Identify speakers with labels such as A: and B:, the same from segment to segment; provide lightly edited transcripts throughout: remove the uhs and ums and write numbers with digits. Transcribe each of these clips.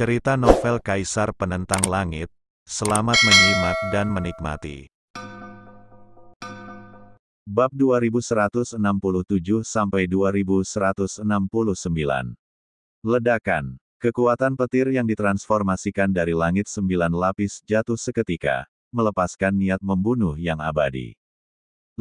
A: Cerita novel Kaisar Penentang Langit. Selamat menyimak dan menikmati. Bab 2167-2169. Ledakan. Kekuatan petir yang ditransformasikan dari langit 9 lapis jatuh seketika, melepaskan niat membunuh yang abadi.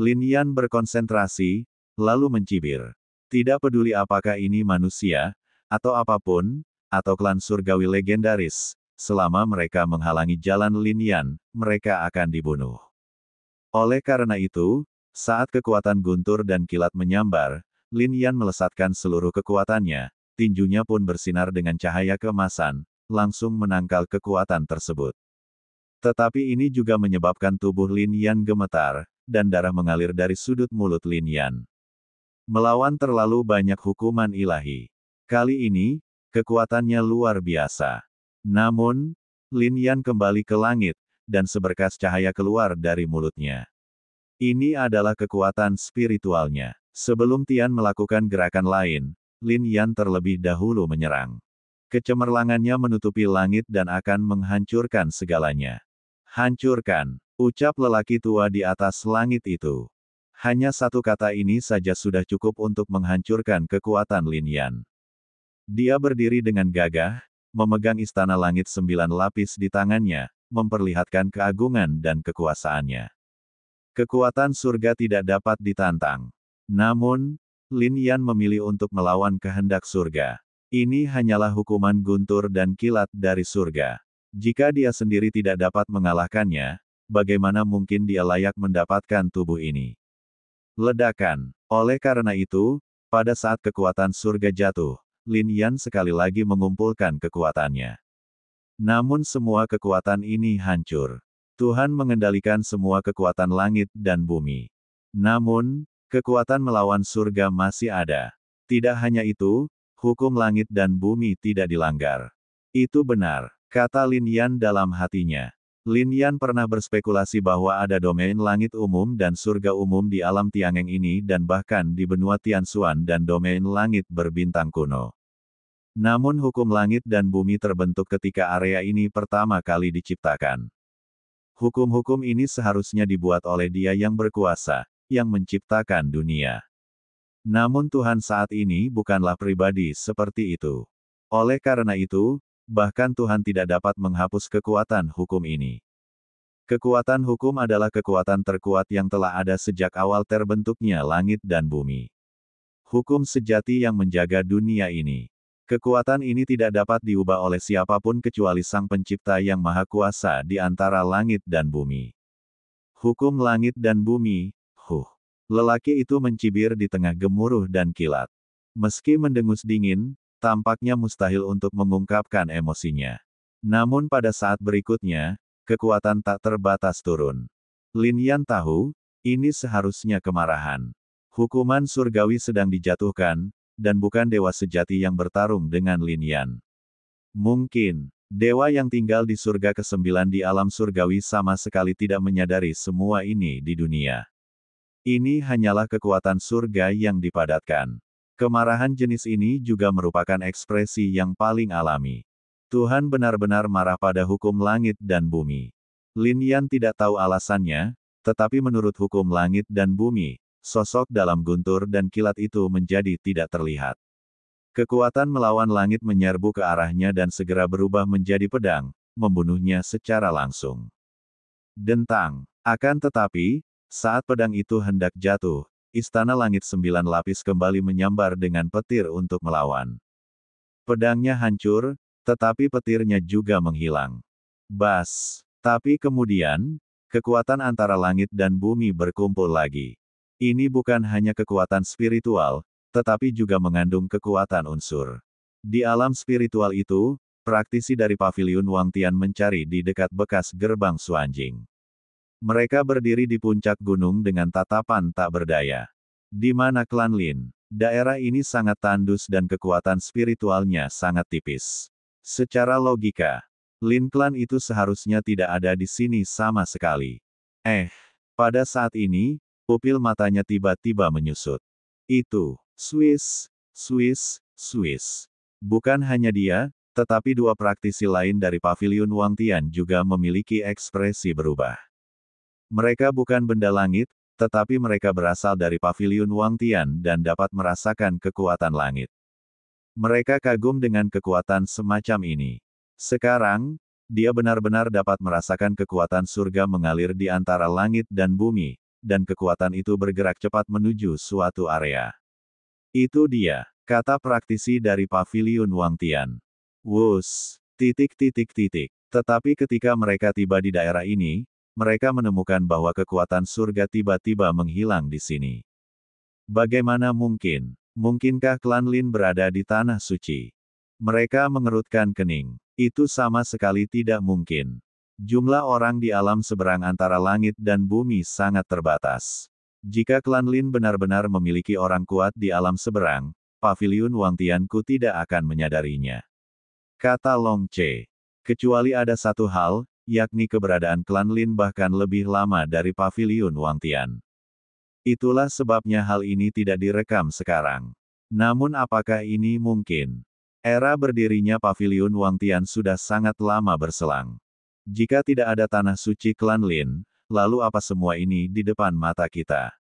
A: Lin Yan berkonsentrasi, lalu mencibir. Tidak peduli apakah ini manusia, atau apapun, atau klan surgawi legendaris, selama mereka menghalangi jalan Lin Yan, mereka akan dibunuh. Oleh karena itu, saat kekuatan guntur dan kilat menyambar, Lin Yan melesatkan seluruh kekuatannya, tinjunya pun bersinar dengan cahaya keemasan, langsung menangkal kekuatan tersebut. Tetapi ini juga menyebabkan tubuh Lin Yan gemetar, dan darah mengalir dari sudut mulut Lin Yan. Melawan terlalu banyak hukuman ilahi. Kali ini, kekuatannya luar biasa. Namun, Lin Yan kembali ke langit, dan seberkas cahaya keluar dari mulutnya. Ini adalah kekuatan spiritualnya. Sebelum Tian melakukan gerakan lain, Lin Yan terlebih dahulu menyerang. Kecemerlangannya menutupi langit dan akan menghancurkan segalanya. Hancurkan, ucap lelaki tua di atas langit itu. Hanya satu kata ini saja sudah cukup untuk menghancurkan kekuatan Lin Yan. Dia berdiri dengan gagah, memegang istana langit 9 lapis di tangannya, memperlihatkan keagungan dan kekuasaannya. Kekuatan surga tidak dapat ditantang. Namun, Lin Yan memilih untuk melawan kehendak surga. Ini hanyalah hukuman guntur dan kilat dari surga. Jika dia sendiri tidak dapat mengalahkannya, bagaimana mungkin dia layak mendapatkan tubuh ini? Ledakan. Oleh karena itu, pada saat kekuatan surga jatuh, Lin Yan sekali lagi mengumpulkan kekuatannya. Namun semua kekuatan ini hancur. Tuhan mengendalikan semua kekuatan langit dan bumi. Namun, kekuatan melawan surga masih ada. Tidak hanya itu, hukum langit dan bumi tidak dilanggar. Itu benar, kata Lin Yan dalam hatinya. Lin Yan pernah berspekulasi bahwa ada domain langit umum dan surga umum di alam Tiangeng ini dan bahkan di benua Tianxuan dan domain langit berbintang kuno. Namun hukum langit dan bumi terbentuk ketika area ini pertama kali diciptakan. Hukum-hukum ini seharusnya dibuat oleh Dia yang berkuasa, yang menciptakan dunia. Namun Tuhan saat ini bukanlah pribadi seperti itu. Oleh karena itu, bahkan Tuhan tidak dapat menghapus kekuatan hukum ini. Kekuatan hukum adalah kekuatan terkuat yang telah ada sejak awal terbentuknya langit dan bumi. Hukum sejati yang menjaga dunia ini. Kekuatan ini tidak dapat diubah oleh siapapun kecuali Sang Pencipta yang Maha Kuasa di antara langit dan bumi. Hukum langit dan bumi, Lelaki itu mencibir di tengah gemuruh dan kilat. Meski mendengus dingin, tampaknya mustahil untuk mengungkapkan emosinya. Namun pada saat berikutnya, kekuatan tak terbatas turun. Lin Yan tahu, ini seharusnya kemarahan. Hukuman surgawi sedang dijatuhkan, dan bukan dewa sejati yang bertarung dengan Lin Yan. Mungkin, dewa yang tinggal di surga ke-9 di alam surgawi sama sekali tidak menyadari semua ini di dunia. Ini hanyalah kekuatan surga yang dipadatkan. Kemarahan jenis ini juga merupakan ekspresi yang paling alami. Tuhan benar-benar marah pada hukum langit dan bumi. Lin Yan tidak tahu alasannya, tetapi menurut hukum langit dan bumi, sosok dalam guntur dan kilat itu menjadi tidak terlihat. Kekuatan melawan langit menyerbu ke arahnya dan segera berubah menjadi pedang, membunuhnya secara langsung. Dentang. Akan tetapi, saat pedang itu hendak jatuh, istana langit 9 lapis kembali menyambar dengan petir untuk melawan. Pedangnya hancur, tetapi petirnya juga menghilang. Bas! Tapi kemudian, kekuatan antara langit dan bumi berkumpul lagi. Ini bukan hanya kekuatan spiritual, tetapi juga mengandung kekuatan unsur. Di alam spiritual itu, praktisi dari Paviliun Wang Tian mencari di dekat bekas gerbang Suanjing. Mereka berdiri di puncak gunung dengan tatapan tak berdaya. Di mana klan Lin? Daerah ini sangat tandus dan kekuatan spiritualnya sangat tipis. Secara logika, Lin klan itu seharusnya tidak ada di sini sama sekali. Pada saat ini, pupil matanya tiba-tiba menyusut. Itu, Swiss. Bukan hanya dia, Tetapi dua praktisi lain dari Paviliun Wangtian juga memiliki ekspresi berubah. Mereka bukan benda langit, tetapi mereka berasal dari Paviliun Wangtian dan dapat merasakan kekuatan langit. Mereka kagum dengan kekuatan semacam ini. Sekarang, dia benar-benar dapat merasakan kekuatan surga mengalir di antara langit dan bumi, dan kekuatan itu bergerak cepat menuju suatu area. Itu dia, kata praktisi dari Paviliun Wangtian. Wus, titik. Tetapi ketika mereka tiba di daerah ini, mereka menemukan bahwa kekuatan surga tiba-tiba menghilang di sini. Bagaimana mungkin? Mungkinkah klan Lin berada di tanah suci? Mereka mengerutkan kening. Itu sama sekali tidak mungkin. Jumlah orang di alam seberang antara langit dan bumi sangat terbatas. Jika klan Lin benar-benar memiliki orang kuat di alam seberang, Paviliun Wangtianku tidak akan menyadarinya. Kata Long Che. Kecuali ada satu hal, yakni keberadaan klan Lin bahkan lebih lama dari Paviliun Wangtian. Itulah sebabnya hal ini tidak direkam sekarang. Namun apakah ini mungkin? Era berdirinya Paviliun Wangtian sudah sangat lama berselang. Jika tidak ada tanah suci klan Lin, lalu apa semua ini di depan mata kita?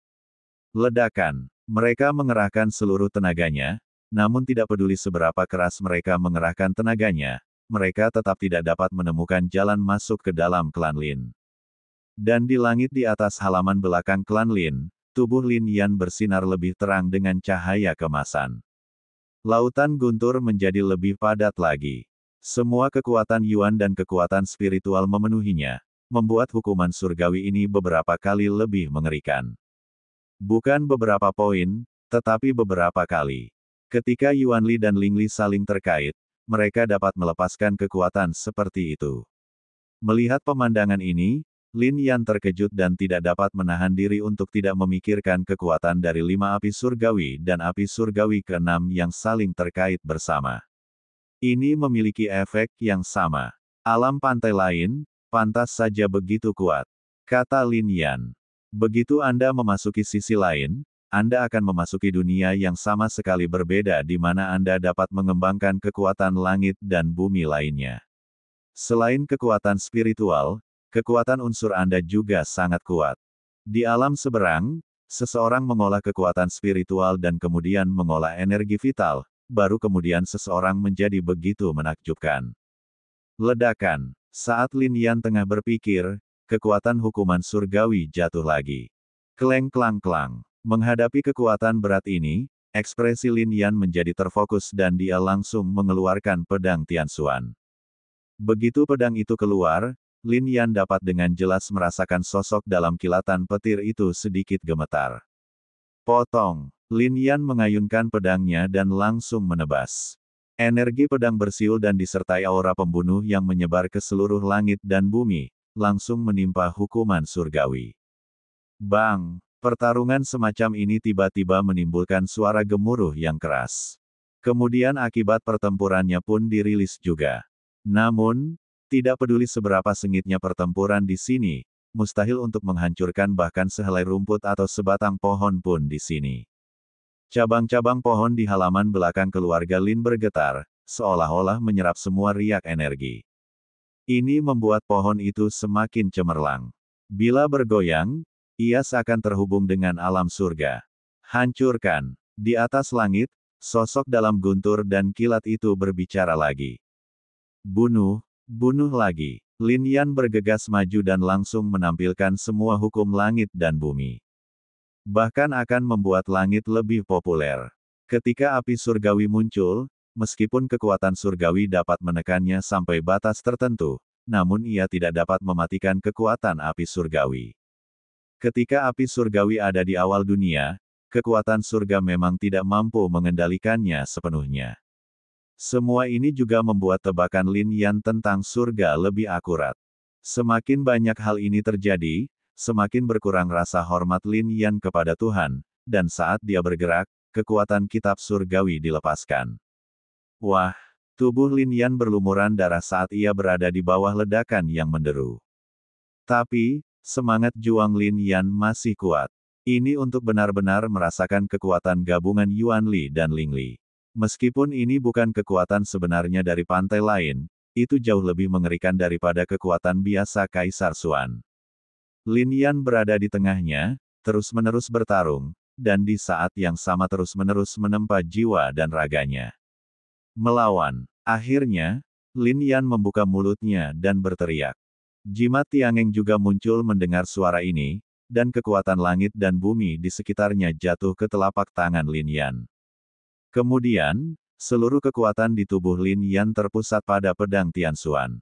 A: Ledakan. Mereka mengerahkan seluruh tenaganya, namun tidak peduli seberapa keras mereka mengerahkan tenaganya, mereka tetap tidak dapat menemukan jalan masuk ke dalam klan Lin. Dan di langit di atas halaman belakang klan Lin, tubuh Lin Yan bersinar lebih terang dengan cahaya kemasan. Lautan guntur menjadi lebih padat lagi. Semua kekuatan Yuan dan kekuatan spiritual memenuhinya, membuat hukuman surgawi ini beberapa kali lebih mengerikan. Bukan beberapa poin, tetapi beberapa kali. Ketika Yuan Li dan Ling Li saling terkait, mereka dapat melepaskan kekuatan seperti itu. Melihat pemandangan ini, Lin Yan terkejut dan tidak dapat menahan diri untuk tidak memikirkan kekuatan dari 5 api surgawi dan api surgawi ke-6 yang saling terkait bersama. Ini memiliki efek yang sama. Alam pantai lain, pantas saja begitu kuat. Kata Lin Yan. Begitu Anda memasuki sisi lain, Anda akan memasuki dunia yang sama sekali berbeda di mana Anda dapat mengembangkan kekuatan langit dan bumi lainnya. Selain kekuatan spiritual, kekuatan unsur Anda juga sangat kuat. Di alam seberang, seseorang mengolah kekuatan spiritual dan kemudian mengolah energi vital, baru kemudian seseorang menjadi begitu menakjubkan. Ledakan. Saat Lin Yan tengah berpikir, kekuatan hukuman surgawi jatuh lagi. Kleng-klang-klang. Menghadapi kekuatan berat ini, ekspresi Lin Yan menjadi terfokus dan dia langsung mengeluarkan pedang Tianxuan. Begitu pedang itu keluar, Lin Yan dapat dengan jelas merasakan sosok dalam kilatan petir itu sedikit gemetar. Potong. Lin Yan mengayunkan pedangnya dan langsung menebas. Energi pedang bersiul dan disertai aura pembunuh yang menyebar ke seluruh langit dan bumi, langsung menimpa hukuman surgawi. Bang! Pertarungan semacam ini tiba-tiba menimbulkan suara gemuruh yang keras. Kemudian akibat pertempurannya pun dirilis juga. Namun, tidak peduli seberapa sengitnya pertempuran di sini, mustahil untuk menghancurkan bahkan sehelai rumput atau sebatang pohon pun di sini. Cabang-cabang pohon di halaman belakang keluarga Lin bergetar, seolah-olah menyerap semua riak energi. Ini membuat pohon itu semakin cemerlang. Bila bergoyang, ia seakan terhubung dengan alam surga. Hancurkan. Di atas langit, sosok dalam guntur dan kilat itu berbicara lagi. Bunuh. Bunuh lagi. Lin Yan bergegas maju dan langsung menampilkan semua hukum langit dan bumi. Bahkan akan membuat langit lebih populer. Ketika api surgawi muncul, meskipun kekuatan surgawi dapat menekannya sampai batas tertentu, namun ia tidak dapat mematikan kekuatan api surgawi. Ketika api surgawi ada di awal dunia, kekuatan surga memang tidak mampu mengendalikannya sepenuhnya. Semua ini juga membuat tebakan Lin Yan tentang surga lebih akurat. Semakin banyak hal ini terjadi, semakin berkurang rasa hormat Lin Yan kepada Tuhan, dan saat dia bergerak, kekuatan kitab surgawi dilepaskan. Wah! Tubuh Lin Yan berlumuran darah saat ia berada di bawah ledakan yang menderu. Tapi, semangat juang Lin Yan masih kuat. Ini untuk benar-benar merasakan kekuatan gabungan Yuan Li dan Ling Li. Meskipun ini bukan kekuatan sebenarnya dari pantai lain, itu jauh lebih mengerikan daripada kekuatan biasa Kaisar Xuan. Lin Yan berada di tengahnya, terus-menerus bertarung, dan di saat yang sama terus-menerus menempa jiwa dan raganya. Melawan. Akhirnya, Lin Yan membuka mulutnya dan berteriak. Jimat Tiangeng juga muncul mendengar suara ini, dan kekuatan langit dan bumi di sekitarnya jatuh ke telapak tangan Lin Yan. Kemudian, seluruh kekuatan di tubuh Lin Yan terpusat pada pedang Tianxuan.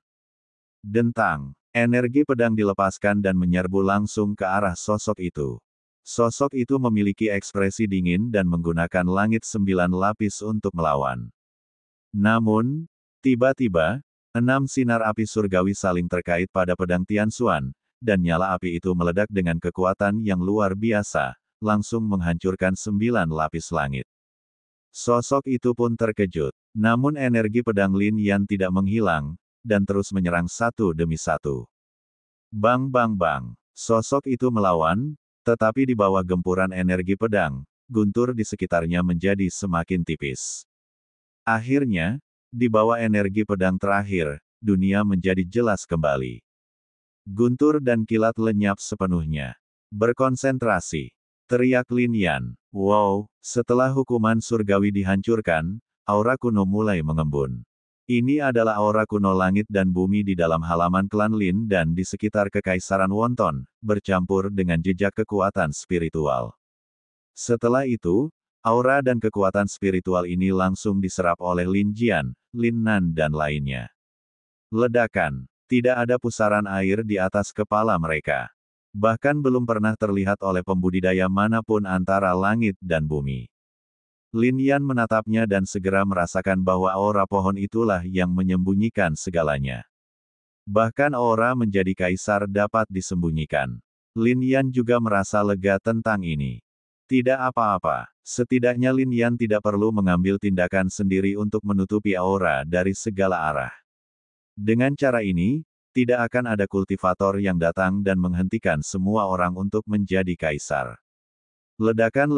A: Dentang, energi pedang dilepaskan dan menyerbu langsung ke arah sosok itu. Sosok itu memiliki ekspresi dingin dan menggunakan langit 9 lapis untuk melawan. Namun, tiba-tiba, 6 sinar api surgawi saling terkait pada pedang Tianxuan, dan nyala api itu meledak dengan kekuatan yang luar biasa, langsung menghancurkan 9 lapis langit. Sosok itu pun terkejut. Namun energi pedang Lin Yan tidak menghilang, dan terus menyerang satu demi satu. Bang bang bang. Sosok itu melawan, tetapi di bawah gempuran energi pedang, guntur di sekitarnya menjadi semakin tipis. Akhirnya, di bawah energi pedang terakhir, dunia menjadi jelas kembali. Guntur dan kilat lenyap sepenuhnya. Berkonsentrasi. Teriak Lin Yan. Wow, setelah hukuman surgawi dihancurkan, aura kuno mulai mengembun. Ini adalah aura kuno langit dan bumi di dalam halaman klan Lin dan di sekitar Kekaisaran Wonton, bercampur dengan jejak kekuatan spiritual. Setelah itu, aura dan kekuatan spiritual ini langsung diserap oleh Lin Jian, Lin Nan dan lainnya. Ledakan. Tidak ada pusaran air di atas kepala mereka. Bahkan belum pernah terlihat oleh pembudidaya manapun antara langit dan bumi. Lin Yan menatapnya dan segera merasakan bahwa aura pohon itulah yang menyembunyikan segalanya. Bahkan aura menjadi kaisar dapat disembunyikan. Lin Yan juga merasa lega tentang ini. Tidak apa-apa, setidaknya Lin Yan tidak perlu mengambil tindakan sendiri untuk menutupi aura dari segala arah. Dengan cara ini, tidak akan ada kultivator yang datang dan menghentikan semua orang untuk menjadi kaisar. Ledakan.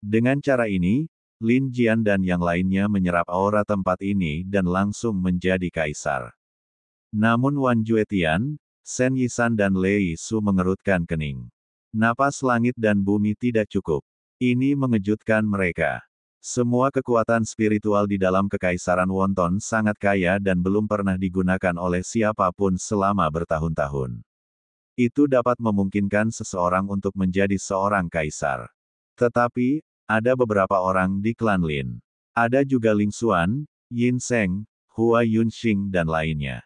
A: Dengan cara ini, Lin Jian dan yang lainnya menyerap aura tempat ini dan langsung menjadi kaisar. Namun Wan Juetian, Shen Yisan dan Lei Su mengerutkan kening. Napas langit dan bumi tidak cukup. Ini mengejutkan mereka. Semua kekuatan spiritual di dalam Kekaisaran Wonton sangat kaya dan belum pernah digunakan oleh siapapun selama bertahun-tahun. Itu dapat memungkinkan seseorang untuk menjadi seorang kaisar. Tetapi, ada beberapa orang di klan Lin. Ada juga Ling Xuan, Yin Sheng, Hua Yunxing dan lainnya.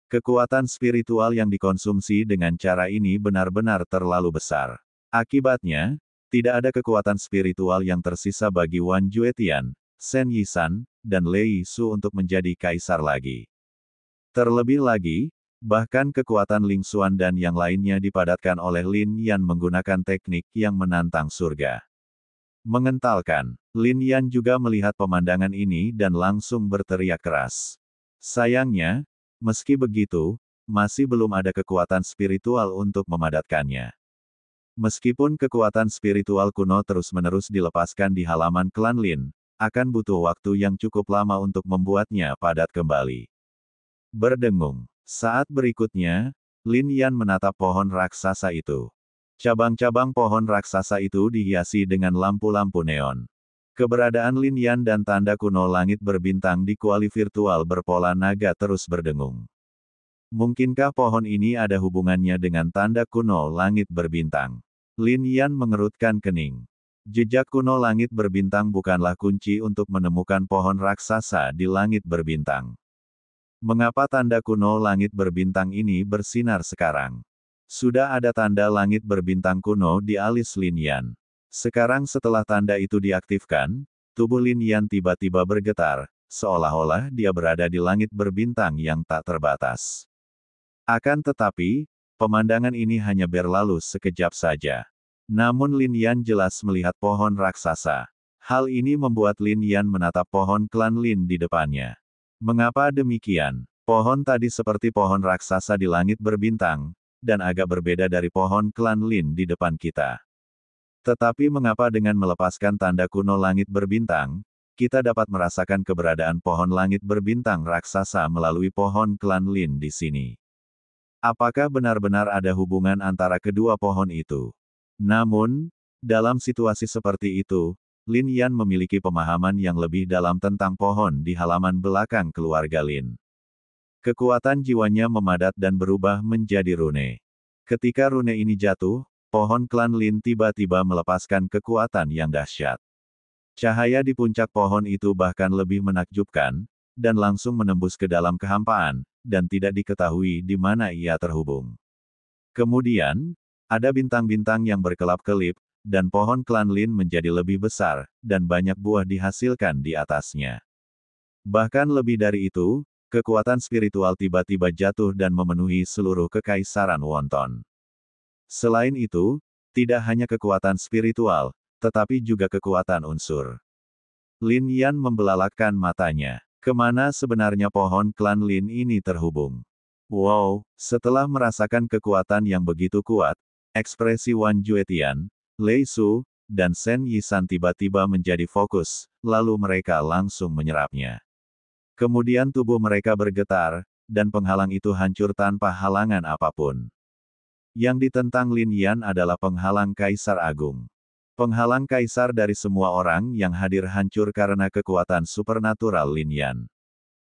A: Kekuatan spiritual yang dikonsumsi dengan cara ini benar-benar terlalu besar. Akibatnya, tidak ada kekuatan spiritual yang tersisa bagi Wan Juetian, Shen Yisan, dan Lei Su untuk menjadi kaisar lagi. Terlebih lagi, bahkan kekuatan Ling Xuan dan yang lainnya dipadatkan oleh Lin Yan menggunakan teknik yang menantang surga. Mengentalkan, Lin Yan juga melihat pemandangan ini dan langsung berteriak keras. Sayangnya, meski begitu, masih belum ada kekuatan spiritual untuk memadatkannya. Meskipun kekuatan spiritual kuno terus-menerus dilepaskan di halaman klan Lin, akan butuh waktu yang cukup lama untuk membuatnya padat kembali. Berdengung. Saat berikutnya, Lin Yan menatap pohon raksasa itu. Cabang-cabang pohon raksasa itu dihiasi dengan lampu-lampu neon. Keberadaan Lin Yan dan tanda kuno langit berbintang di kuali virtual berpola naga terus berdengung. Mungkinkah pohon ini ada hubungannya dengan tanda kuno langit berbintang? Lin Yan mengerutkan kening. Jejak kuno langit berbintang bukanlah kunci untuk menemukan pohon raksasa di langit berbintang. Mengapa tanda kuno langit berbintang ini bersinar sekarang? Sudah ada tanda langit berbintang kuno di alis Lin Yan. Sekarang setelah tanda itu diaktifkan, tubuh Lin Yan tiba-tiba bergetar, seolah-olah dia berada di langit berbintang yang tak terbatas. Akan tetapi, pemandangan ini hanya berlalu sekejap saja. Namun Lin Yan jelas melihat pohon raksasa. Hal ini membuat Lin Yan menatap pohon klan Lin di depannya. Mengapa demikian? Pohon tadi seperti pohon raksasa di langit berbintang, dan agak berbeda dari pohon klan Lin di depan kita. Tetapi mengapa dengan melepaskan tanda kuno langit berbintang, kita dapat merasakan keberadaan pohon langit berbintang raksasa melalui pohon klan Lin di sini. Apakah benar-benar ada hubungan antara kedua pohon itu? Namun, dalam situasi seperti itu, Lin Yan memiliki pemahaman yang lebih dalam tentang pohon di halaman belakang keluarga Lin. Kekuatan jiwanya memadat dan berubah menjadi rune. Ketika rune ini jatuh, pohon klan Lin tiba-tiba melepaskan kekuatan yang dahsyat. Cahaya di puncak pohon itu bahkan lebih menakjubkan, dan langsung menembus ke dalam kehampaan, dan tidak diketahui di mana ia terhubung. Kemudian, ada bintang-bintang yang berkelap-kelip, dan pohon klan Lin menjadi lebih besar, dan banyak buah dihasilkan di atasnya. Bahkan lebih dari itu, kekuatan spiritual tiba-tiba jatuh dan memenuhi seluruh kekaisaran Wonton. Selain itu, tidak hanya kekuatan spiritual, tetapi juga kekuatan unsur. Lin Yan membelalakkan matanya. Kemana sebenarnya pohon klan Lin ini terhubung? Wow, setelah merasakan kekuatan yang begitu kuat, ekspresi Wan Juetian, Lei Su, dan Shen Yisan tiba-tiba menjadi fokus, lalu mereka langsung menyerapnya. Kemudian tubuh mereka bergetar, dan penghalang itu hancur tanpa halangan apapun. Yang ditentang Lin Yan adalah penghalang Kaisar Agung. Penghalang kaisar dari semua orang yang hadir hancur karena kekuatan supernatural Lin Yan.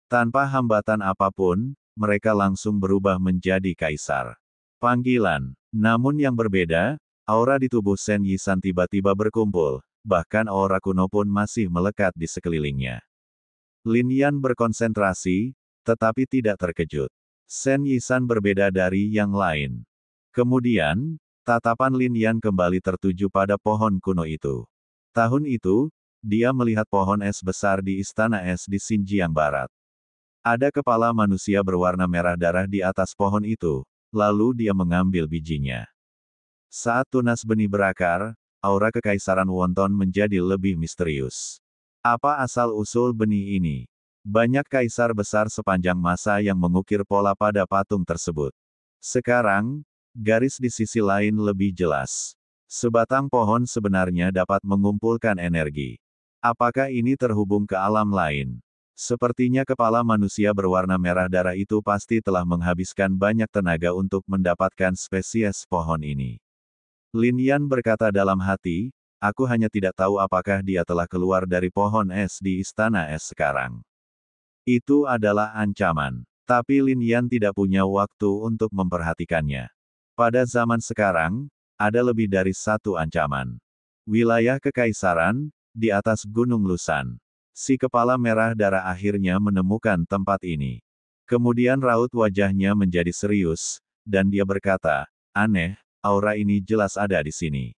A: Tanpa hambatan apapun, mereka langsung berubah menjadi kaisar. Panggilan. Namun yang berbeda, aura di tubuh Shen Yisan tiba-tiba berkumpul, bahkan aura kuno pun masih melekat di sekelilingnya. Lin Yan berkonsentrasi, tetapi tidak terkejut. Shen Yisan berbeda dari yang lain. Kemudian, tatapan Lin Yan kembali tertuju pada pohon kuno itu. Tahun itu, dia melihat pohon es besar di Istana Es di Xinjiang Barat. Ada kepala manusia berwarna merah darah di atas pohon itu, lalu dia mengambil bijinya. Saat tunas benih berakar, aura kekaisaran Wonton menjadi lebih misterius. Apa asal-usul benih ini? Banyak kaisar besar sepanjang masa yang mengukir pola pada patung tersebut. Sekarang, garis di sisi lain lebih jelas. Sebatang pohon sebenarnya dapat mengumpulkan energi. Apakah ini terhubung ke alam lain? Sepertinya kepala manusia berwarna merah darah itu pasti telah menghabiskan banyak tenaga untuk mendapatkan spesies pohon ini. Lin Yan berkata dalam hati, aku hanya tidak tahu apakah dia telah keluar dari pohon es di Istana Es sekarang. Itu adalah ancaman. Tapi Lin Yan tidak punya waktu untuk memperhatikannya. Pada zaman sekarang, ada lebih dari satu ancaman. Wilayah kekaisaran, di atas Gunung Lusan. Si kepala merah darah akhirnya menemukan tempat ini. Kemudian raut wajahnya menjadi serius, dan dia berkata, aneh, aura ini jelas ada di sini.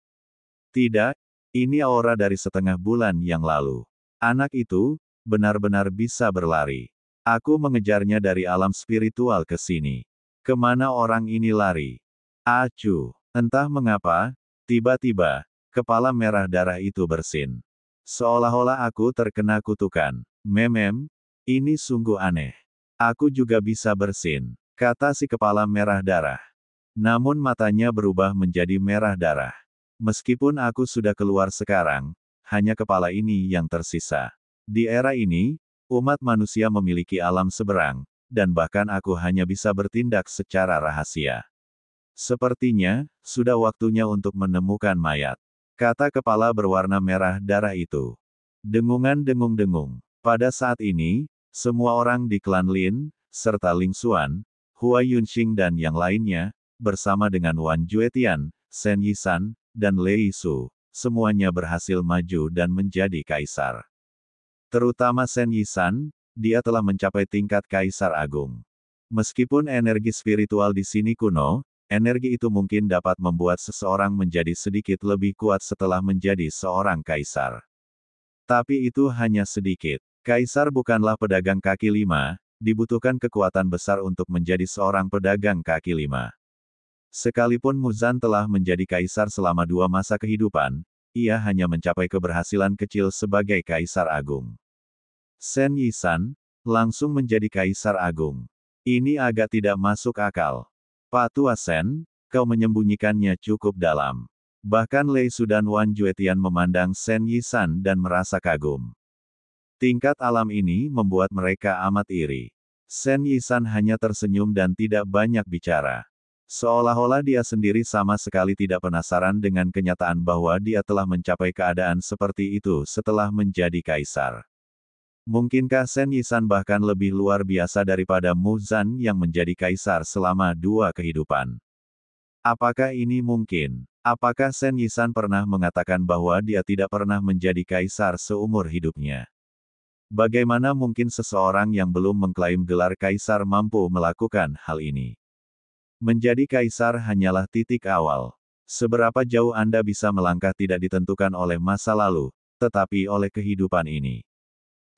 A: Tidak, ini aura dari setengah bulan yang lalu. Anak itu, benar-benar bisa berlari. Aku mengejarnya dari alam spiritual ke sini. Kemana orang ini lari? Acuh, entah mengapa, tiba-tiba, kepala merah darah itu bersin. Seolah-olah aku terkena kutukan. Memem, ini sungguh aneh. Aku juga bisa bersin, kata si kepala merah darah. Namun matanya berubah menjadi merah darah. Meskipun aku sudah keluar sekarang, hanya kepala ini yang tersisa. Di era ini, umat manusia memiliki alam seberang, dan bahkan aku hanya bisa bertindak secara rahasia. Sepertinya, sudah waktunya untuk menemukan mayat, kata kepala berwarna merah darah itu. Dengungan dengung-dengung. Pada saat ini, semua orang di klan Lin, serta Ling Xuan, Hua Yunxing dan yang lainnya, bersama dengan Wan Juetian, Shen Yisan, dan Lei Su, semuanya berhasil maju dan menjadi kaisar. Terutama Shen Yisan, dia telah mencapai tingkat kaisar agung. Meskipun energi spiritual di sini kuno, energi itu mungkin dapat membuat seseorang menjadi sedikit lebih kuat setelah menjadi seorang kaisar. Tapi itu hanya sedikit. Kaisar bukanlah pedagang kaki lima, dibutuhkan kekuatan besar untuk menjadi seorang pedagang kaki lima. Sekalipun Muzan telah menjadi kaisar selama 2 masa kehidupan, ia hanya mencapai keberhasilan kecil sebagai kaisar agung. Shen Yisan, langsung menjadi kaisar agung. Ini agak tidak masuk akal. Pak Tua Shen, kau menyembunyikannya cukup dalam. Bahkan Lei Su dan Wan Juetian memandang Shen Yisan dan merasa kagum. Tingkat alam ini membuat mereka amat iri. Shen Yisan hanya tersenyum dan tidak banyak bicara. Seolah-olah dia sendiri sama sekali tidak penasaran dengan kenyataan bahwa dia telah mencapai keadaan seperti itu setelah menjadi kaisar. Mungkinkah Shen Yisan bahkan lebih luar biasa daripada Mu Zan yang menjadi kaisar selama 2 kehidupan? Apakah ini mungkin? Apakah Shen Yisan pernah mengatakan bahwa dia tidak pernah menjadi kaisar seumur hidupnya? Bagaimana mungkin seseorang yang belum mengklaim gelar kaisar mampu melakukan hal ini? Menjadi kaisar hanyalah titik awal. Seberapa jauh Anda bisa melangkah tidak ditentukan oleh masa lalu, tetapi oleh kehidupan ini.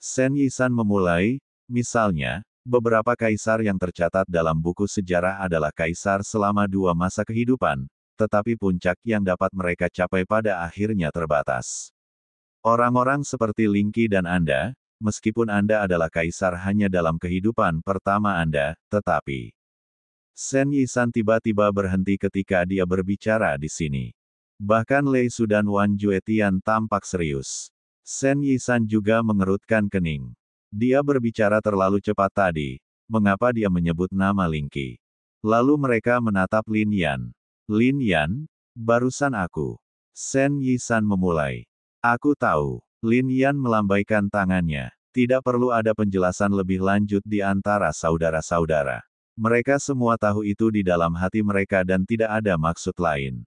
A: Shen Yisan memulai, misalnya, beberapa kaisar yang tercatat dalam buku sejarah adalah kaisar selama 2 masa kehidupan, tetapi puncak yang dapat mereka capai pada akhirnya terbatas. Orang-orang seperti Ling Qi dan Anda, meskipun Anda adalah kaisar hanya dalam kehidupan pertama Anda, tetapi Shen Yisan tiba-tiba berhenti ketika dia berbicara di sini. Bahkan Lei Su dan Wan Juetian tampak serius. Shen Yisan juga mengerutkan kening. Dia berbicara terlalu cepat tadi. Mengapa dia menyebut nama Ling Qi? Lalu mereka menatap Lin Yan. Lin Yan, barusan aku. Shen Yisan memulai. Aku tahu. Lin Yan melambaikan tangannya. Tidak perlu ada penjelasan lebih lanjut di antara saudara-saudara. Mereka semua tahu itu di dalam hati mereka dan tidak ada maksud lain.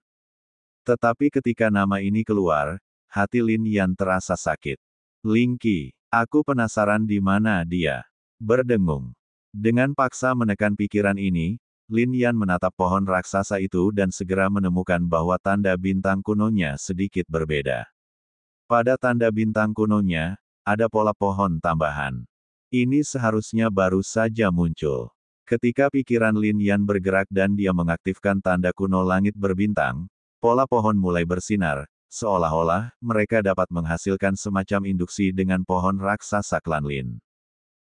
A: Tetapi ketika nama ini keluar, hati Lin Yan terasa sakit. Ling Qi, aku penasaran di mana dia. Berdengung. Dengan paksa menekan pikiran ini, Lin Yan menatap pohon raksasa itu dan segera menemukan bahwa tanda bintang kunonya sedikit berbeda. Pada tanda bintang kunonya, ada pola pohon tambahan. Ini seharusnya baru saja muncul. Ketika pikiran Lin Yan bergerak dan dia mengaktifkan tanda kuno langit berbintang, pola pohon mulai bersinar, seolah-olah mereka dapat menghasilkan semacam induksi dengan pohon raksasa klan Lin.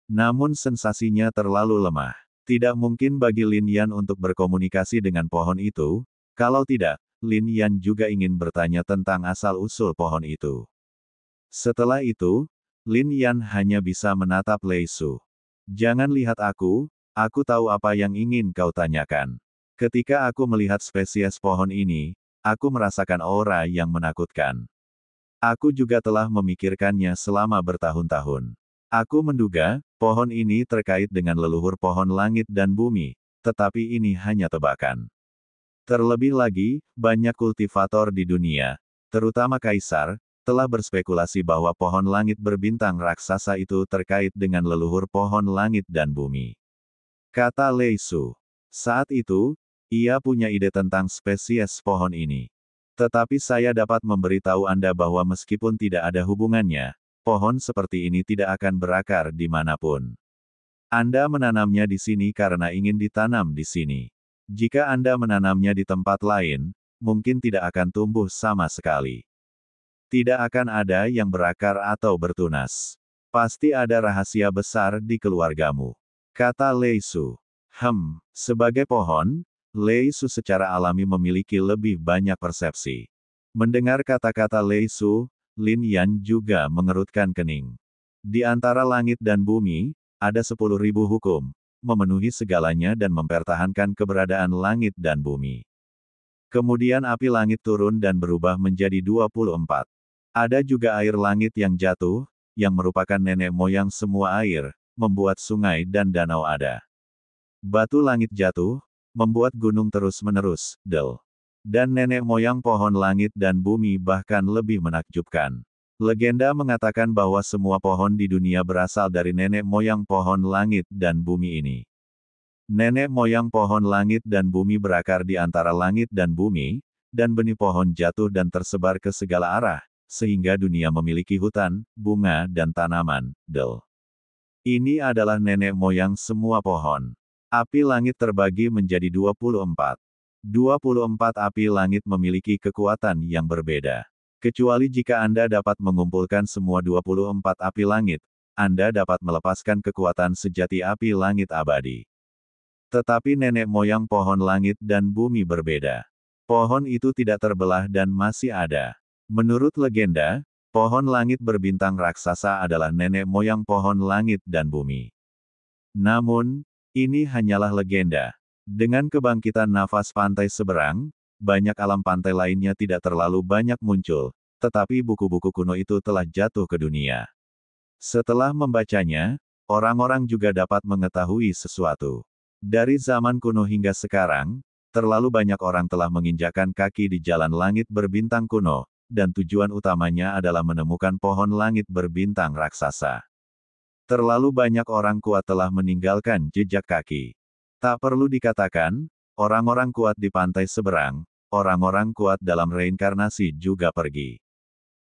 A: Namun sensasinya terlalu lemah. Tidak mungkin bagi Lin Yan untuk berkomunikasi dengan pohon itu, kalau tidak, Lin Yan juga ingin bertanya tentang asal-usul pohon itu. Setelah itu, Lin Yan hanya bisa menatap Lei Su. Jangan lihat aku tahu apa yang ingin kau tanyakan. Ketika aku melihat spesies pohon ini, aku merasakan aura yang menakutkan. Aku juga telah memikirkannya selama bertahun-tahun. Aku menduga, pohon ini terkait dengan leluhur pohon langit dan bumi, tetapi ini hanya tebakan. Terlebih lagi, banyak kultivator di dunia, terutama kaisar, telah berspekulasi bahwa pohon langit berbintang raksasa itu terkait dengan leluhur pohon langit dan bumi. Kata Lei Su. Saat itu, ia punya ide tentang spesies pohon ini. Tetapi saya dapat memberitahu Anda bahwa meskipun tidak ada hubungannya, pohon seperti ini tidak akan berakar di manapun. Anda menanamnya di sini karena ingin ditanam di sini. Jika Anda menanamnya di tempat lain, mungkin tidak akan tumbuh sama sekali. Tidak akan ada yang berakar atau bertunas. Pasti ada rahasia besar di keluargamu. Kata Lei Su. Sebagai pohon, Lei Su secara alami memiliki lebih banyak persepsi. Mendengar kata-kata Lei Su, Lin Yan juga mengerutkan kening. Di antara langit dan bumi, ada 10.000 hukum, memenuhi segalanya dan mempertahankan keberadaan langit dan bumi. Kemudian api langit turun dan berubah menjadi 24. Ada juga air langit yang jatuh, yang merupakan nenek moyang semua air, membuat sungai dan danau ada. Batu langit jatuh, membuat gunung terus-menerus, dan nenek moyang pohon langit dan bumi bahkan lebih menakjubkan. Legenda mengatakan bahwa semua pohon di dunia berasal dari nenek moyang pohon langit dan bumi ini. Nenek moyang pohon langit dan bumi berakar di antara langit dan bumi, dan benih pohon jatuh dan tersebar ke segala arah, sehingga dunia memiliki hutan, bunga dan tanaman, Ini adalah nenek moyang semua pohon. Api langit terbagi menjadi 24. 24 api langit memiliki kekuatan yang berbeda. Kecuali jika Anda dapat mengumpulkan semua 24 api langit, Anda dapat melepaskan kekuatan sejati api langit abadi. Tetapi nenek moyang pohon langit dan bumi berbeda. Pohon itu tidak terbelah dan masih ada. Menurut legenda, Pohon langit berbintang raksasa adalah nenek moyang pohon langit dan bumi. Namun, ini hanyalah legenda. Dengan kebangkitan nafas pantai seberang, banyak alam pantai lainnya tidak terlalu banyak muncul, tetapi buku-buku kuno itu telah jatuh ke dunia. Setelah membacanya, orang-orang juga dapat mengetahui sesuatu. Dari zaman kuno hingga sekarang, terlalu banyak orang telah menginjakkan kaki di jalan langit berbintang kuno, dan tujuan utamanya adalah menemukan pohon langit berbintang raksasa. Terlalu banyak orang kuat telah meninggalkan jejak kaki. Tak perlu dikatakan, orang-orang kuat di pantai seberang, orang-orang kuat dalam reinkarnasi juga pergi.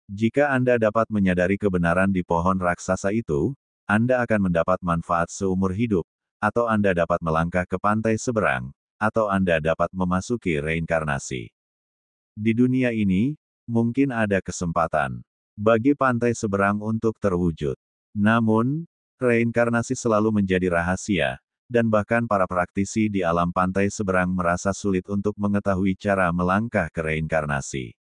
A: Jika Anda dapat menyadari kebenaran di pohon raksasa itu, Anda akan mendapat manfaat seumur hidup, atau Anda dapat melangkah ke pantai seberang, atau Anda dapat memasuki reinkarnasi. Di dunia ini, mungkin ada kesempatan bagi pantai seberang untuk terwujud. Namun, reinkarnasi selalu menjadi rahasia, dan bahkan para praktisi di alam pantai seberang merasa sulit untuk mengetahui cara melangkah ke reinkarnasi.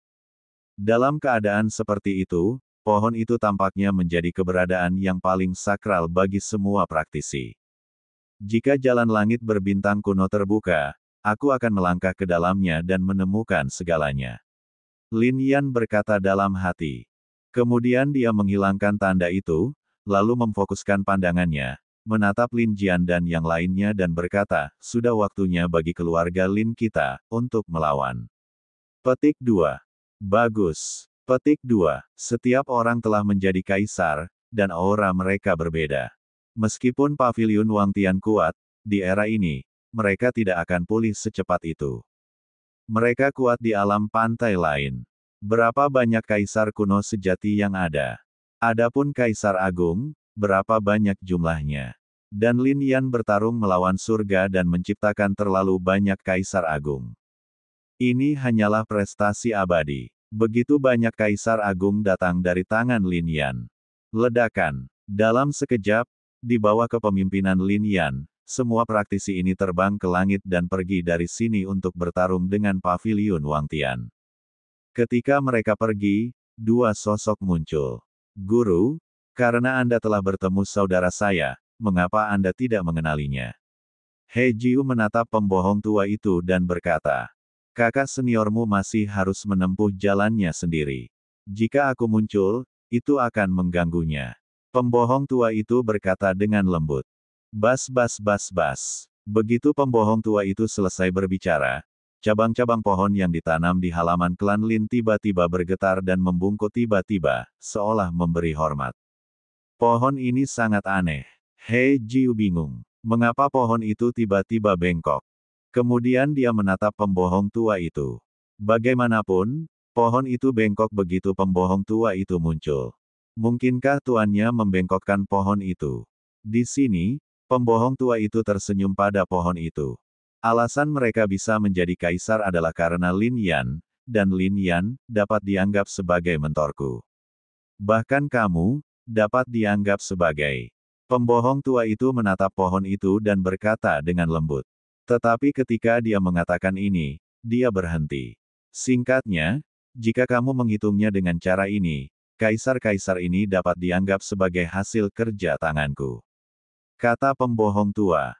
A: Dalam keadaan seperti itu, pohon itu tampaknya menjadi keberadaan yang paling sakral bagi semua praktisi. Jika jalan langit berbintang kuno terbuka, aku akan melangkah ke dalamnya dan menemukan segalanya. Lin Yan berkata dalam hati. Kemudian dia menghilangkan tanda itu, lalu memfokuskan pandangannya, menatap Lin Jian dan yang lainnya dan berkata, sudah waktunya bagi keluarga Lin kita, untuk melawan. Petik 2. Bagus. Petik 2. Setiap orang telah menjadi kaisar, dan aura mereka berbeda. Meskipun paviliun Wang Tian kuat, di era ini, mereka tidak akan pulih secepat itu. Mereka kuat di alam pantai lain. Berapa banyak kaisar kuno sejati yang ada? Adapun kaisar agung, berapa banyak jumlahnya? Dan Lin Yan bertarung melawan surga dan menciptakan terlalu banyak kaisar agung. Ini hanyalah prestasi abadi. Begitu banyak kaisar agung datang dari tangan Lin Yan. Ledakan. Dalam sekejap, di bawah kepemimpinan Lin Yan, semua praktisi ini terbang ke langit dan pergi dari sini untuk bertarung dengan paviliun Wang Tian. Ketika mereka pergi, dua sosok muncul. Guru, karena Anda telah bertemu saudara saya, mengapa Anda tidak mengenalinya? He Jiu menatap pembohong tua itu dan berkata, kakak seniormu masih harus menempuh jalannya sendiri. Jika aku muncul, itu akan mengganggunya. Pembohong tua itu berkata dengan lembut. Bas bas bas bas. Begitu pembohong tua itu selesai berbicara, cabang-cabang pohon yang ditanam di halaman klan Lin tiba-tiba bergetar dan membungkuk tiba-tiba, seolah memberi hormat. Pohon ini sangat aneh. He Jiu bingung. Mengapa pohon itu tiba-tiba bengkok? Kemudian dia menatap pembohong tua itu. Bagaimanapun, pohon itu bengkok begitu pembohong tua itu muncul. Mungkinkah tuannya membengkokkan pohon itu? Di sini, pembohong tua itu tersenyum pada pohon itu. Alasan mereka bisa menjadi kaisar adalah karena Lin Yan, dan Lin Yan dapat dianggap sebagai mentorku. Bahkan kamu dapat dianggap sebagai. Pembohong tua itu menatap pohon itu dan berkata dengan lembut. Tetapi ketika dia mengatakan ini, dia berhenti. Singkatnya, jika kamu menghitungnya dengan cara ini, kaisar-kaisar ini dapat dianggap sebagai hasil kerja tanganku. Kata pembohong tua.